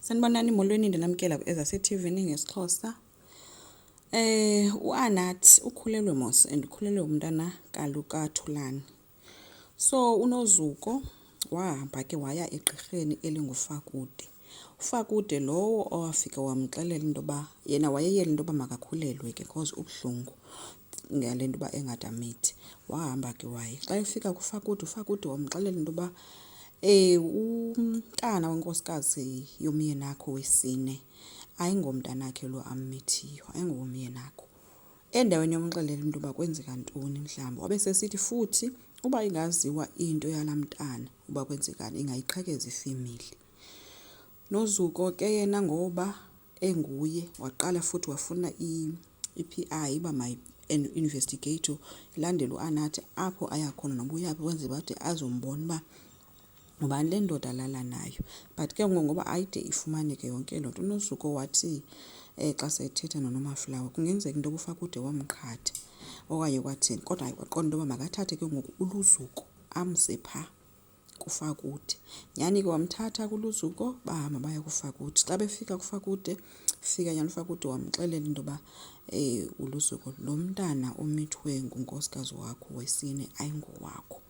Sanibonani molweni ndinamkela ezaseTV ngesixhosa. uAnathi ukhulelwe mos and ukhulelwe umntana kaluka Thulani. So uNozuko wahamba ke waya egqirheni elinguFakude. uFakude lowo owafika wamxelela into yoba yena wayeyela into yoba makakhulelwe ke cause ubuhlungu ngale nto yoba engadamethi. Wahamba ke waye xa efika kuFakude, uFakude wamxelela into yoba umntana wenkosikazi yomyenakho wesine ayingomntanakhe lo ammithiyo, ayingomyenakho. Endaweni yomxelela into yoba kwenzeka ntoni mhlawumbi wabe sesithi futhi uba ingaziwa into yala mntana uba kwenzekani ingayiqhekeza ifemeli. Nozuko ke yena ngoba enguye waqala futhi wafuna i-EPI uba investigate ilandele uAnathi apho ayakhona nobuyaphi wenze bade azombona uba ubani le ndoda lala nayo. But ke ngoba ayide ifumaneke yonke loo nto, uNozuko wathi xa sethetha noNomaflawa kungenzeka into yobuFakude wamqhatha okanye kwathini, kodwa waqonda into yoba makathathe ke ngoku uLuzuko amse phaa kuFakude. Nyhani ke wamthatha kuLuzuko bahamba baya kuFakude. Xa befika kuFakude, fika nyhani uFakude wamxelela into yoba uLuzuko, lo mntana omithwe ngunkosikazi wakho wesine ayingowakho,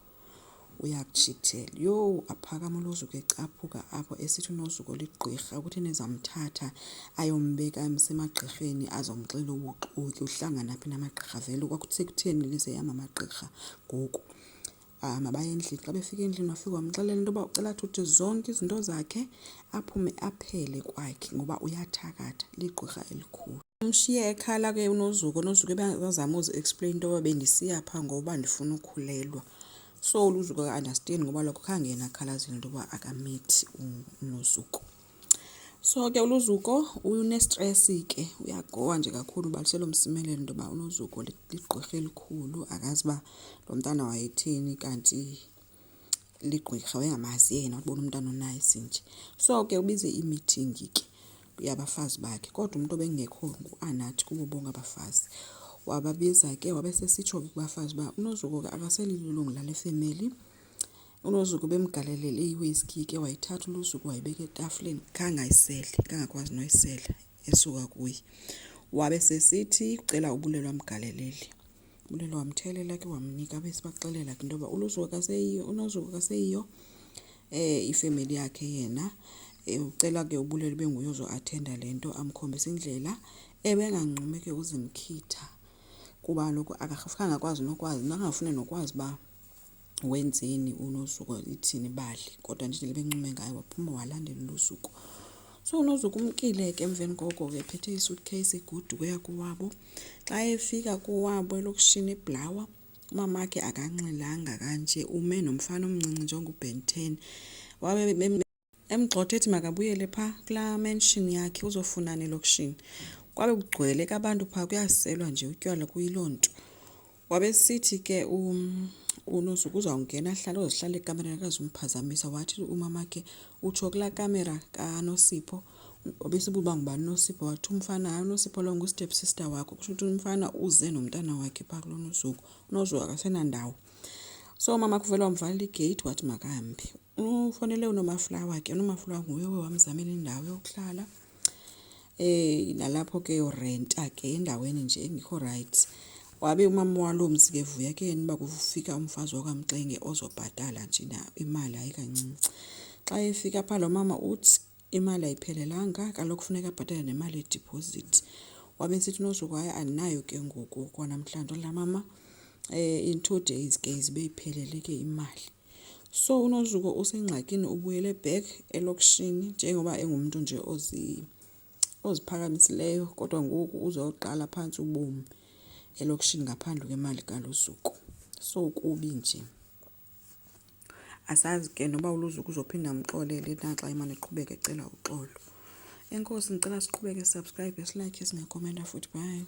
uyakutshithela. Yho, aphakama uLuzuko ecaphuka apho esithi uNozuko ligqirha ukuthi nizamthatha ayombeka emagqirheni azomxelela ubuxoki uhlangana phi namagqirha vele kwakutheni lize yama amagqirha ngoku. Mabaye endlini. Xa befika endlini wafika wamxelela into yoba ucela thuthi zonke izinto zakhe aphume aphele kwakhe ngoba uyathakatha, ligqirha elikhulu. Umshiye ekhala ke uNozuko ebengazama uzi-explain into yoba bendisiya phaa ngoba ndifuna ukhulelwa. So uLuzuko ka-understand ngoba lokho khange yena akhalazile into yoba akamithi uNozuko. So ke uLuzuko unestress ke, uyagowa nje kakhulu ubalisela umsimelelo into yoba uNozuko ligqirha elikhulu akazi uba lo mntana wayetheni kanti ligqirha wayengamazi yena ubona umntana onayo sinje. So ke ubize i-meeting ke yabafazi bakhe kodwa umuntu obengekho nguAnathi kubo bonke abafazi. Wababiza ke wabe sesitsho kubafazi uba uNozuko ke akaselilungu lale family. uNozuko bemgalelele iwhisky ke wayithatha uLuzuko wayibeka etafuleni khange ayisele, kangakwazi noyisela esuka kuye. Wabe sesithi ucela ubulelo amgalelele. Ubulelo wamthelela ke wamnika bese baxelela ke into yoba uNozuko kaseyiyo ifamily yakhe yena. Ucela ke ubulelo benguye ozo-attenda le nto, amkhombisa indlela ebengangxumi ke uzimkhitha kuba lokho akafanga akwazi nangafune nokwazi uba wenzeni uNozuko ithini bali, kodwa nje lebencume ngayo waphuma walandela uNozuko. So uNozuko umkile ke emveni koko ke ephethe isuitcase egudu kuya kuwabo. Xa efika kuwabo elokishini eBlawa, umamakhe akanxilanga kanje, ume nomfana omncinci njengoBen 10. Wabe emgxotha ethi makabuyele phaa kulaa mansion yakhe uzofunana elokishini. Kwabe kugcwele ke abantu phaa, kuyaselwa nje utywala kuyiloo nto. Wabe sithi ke uNozuko uzawungena ahlale ozihlala ekamereni akazumphazamisa. Wathi umamakhe utsho kulaa kamera kaNosipho, obesibuba ngubani Nosipho, wathi umfana hayi uNosipho lo ngu-step sister wakho, kusho ukuthi umfana uze nomntana wakhe phaa kulo Nozuko. uNozuko akasenandawo. So umamakhe uvele wamvalela igate wathi makahambe. Ufonele uNomaflawa ke, uNomaflawa nguye wamzamela indawo yokuhlala. Nalapho ke yorenta ke endaweni nje engekho right. Wabe umama walo mzi ke vuya ke yena uba kufika umfazi wakwaMxenge ozobhatala nje na imali hayi kancinci. Xa efika phaa lo mama uthi imali ayiphelelanga, kaloku kufuneka abhatale nemali yedeposit. Wabe sithi uNozuko hayi andinayo ke ngoku kwanamhlanje. La mama in 2 days ke izibe iphelele ke imali. So uNozuko usengxakini, ubuyele back elokishini njengoba engumuntu nje oziphakamisileyo, kodwa ngoku uzoqala phansi ubomi elokishini ngaphandle kwemali kaLuzuko. So kubi nje. Asazi ke noba uLuzuko uzophinda amxolele naxa imane eqhubeka ecela uxolo. Enkosi, ngicela siqhubeke subscribe, silike, singekhomenta futhi. Bye.